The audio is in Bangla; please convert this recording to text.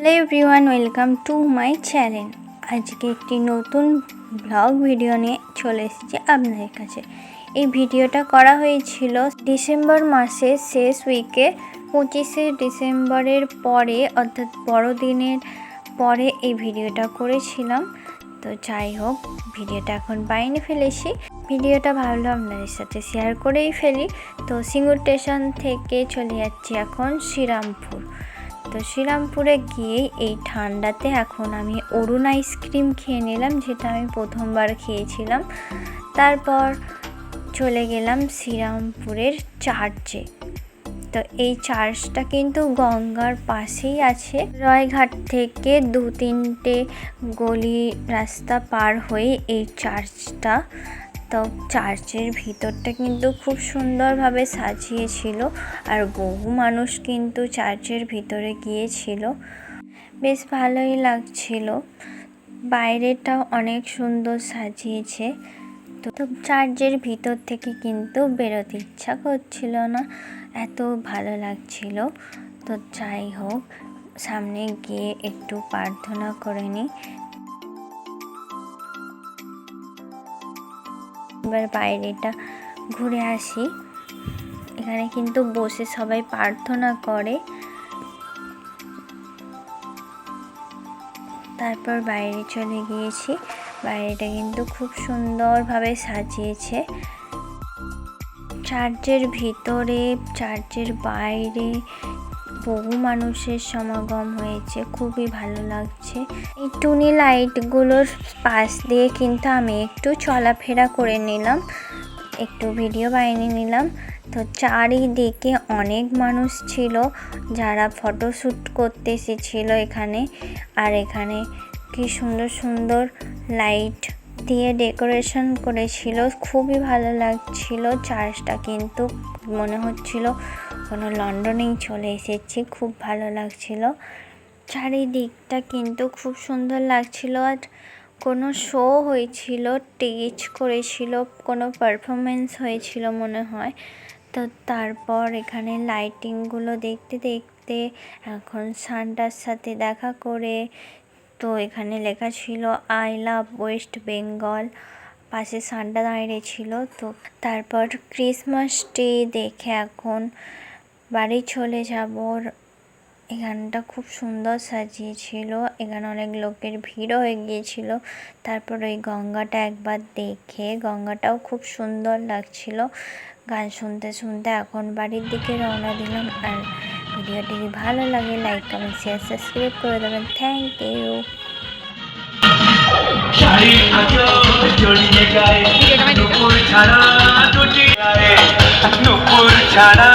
Hello everyone, welcome to my channel. আজকে একটি নতুন ব্লগ ভিডিও নিয়ে চলে এসেছি আপনাদের কাছে। এই ভিডিওটা করা হয়েছিল ডিসেম্বর মাসের শেষ উইকে, 25শে ডিসেম্বরের পরে, অর্থাৎ বড়দিনের পরে এই ভিডিওটা করেছিলাম। তো যাই হোক, ভিডিওটা এখন বানিয়ে ফেলেছি। ভিডিওটা ভাবলাম আপনাদের সাথে শেয়ার করেই ফেলি। তো সিঙ্গুর স্টেশন থেকে চলে যাচ্ছি এখন শ্রীরামপুর। তো শ্রীরামপুরে গিয়ে এই ঠান্ডাতে এখন আমি অরুণ আইসক্রিম খেয়ে নিলাম, যেটা আমি প্রথমবার খেয়েছিলাম। তারপর চলে গেলাম শ্রীরামপুরের চার্চে। তো এই চার্চটা কিন্তু গঙ্গার পাশেই আছে। রায়ঘাট থেকে 2-3টে গলি রাস্তা পার হয়ে এই চার্চটা। তো চার্চের ভিতরটা কিন্তু খুব সুন্দরভাবে সাজিয়েছিল, আর বহু মানুষ কিন্তু চার্চের ভিতরে গিয়েছিল। বেশ ভালোই লাগছিল, বাইরেটাও অনেক সুন্দর সাজিয়েছে। তো চার্চের ভিতর থেকে কিন্তু বেরোতে ইচ্ছা করছিল না, এত ভালো লাগছিল। তো যাই হোক, সামনে গিয়ে একটু প্রার্থনা করে নিই। এবার বাইরেটা ঘুরে আসি। এখানে কিন্তু বসে সবাই প্রার্থনা করে। তারপর বাইরে চলে গিয়েছি। বাইরেটা কিন্তু খুব সুন্দরভাবে সাজিয়েছে। চার্চের ভিতরে, চার্চের বাইরে বহু মানুষের সমাগম হয়েছে, খুবই ভালো লাগছে। এই টুনি লাইটগুলোর পাশ দিয়ে কিন্তু আমি একটু চলাফেরা করে নিলাম, একটু ভিডিও বানিয়ে নিলাম। তো চারিদিকে অনেক মানুষ ছিল যারা ফটোশ্যুট করতে এসেছিল এখানে। আর এখানে কি সুন্দর সুন্দর লাইট দিয়ে ডেকোরেশন করেছিল, খুবই ভালো লাগছিল। চার্চটা কিন্তু মনে হচ্ছিল কোনো লন্ডনেই চলে এসেছি, খুব ভালো লাগছিল। চারিদিকটা কিন্তু খুব সুন্দর লাগছিল। আর কোনো শো হয়েছিল, স্টেজ করেছিল, কোনো পারফরমেন্স হয়েছিল মনে হয়। তো তারপর এখানে লাইটিংগুলো দেখতে দেখতে এখন সান্টার সাথে দেখা করে, তো এখানে লেখা ছিল আই লাভ ওয়েস্ট বেঙ্গল, পাশে সান্টা দাঁড়িয়ে ছিল। তো তারপর ক্রিসমাস ট্রি দেখে এখন বাড়ি চলে যাব। এখানটা খুব সুন্দর সাজিয়েছিল, এখানে অনেক লোকের ভিড়ও হয়ে গিয়েছিল। তারপর ওই গঙ্গাটা একবার দেখে, গঙ্গাটাও খুব সুন্দর লাগছিল। গান শুনতে শুনতে এখন বাড়ির দিকে রওনা দিলাম। আর ভিডিওটি ভালো লাগে লাইক, কমেন্ট, শেয়ার, সাবস্ক্রাইব করে দেবেন। Thank you. ছাড়া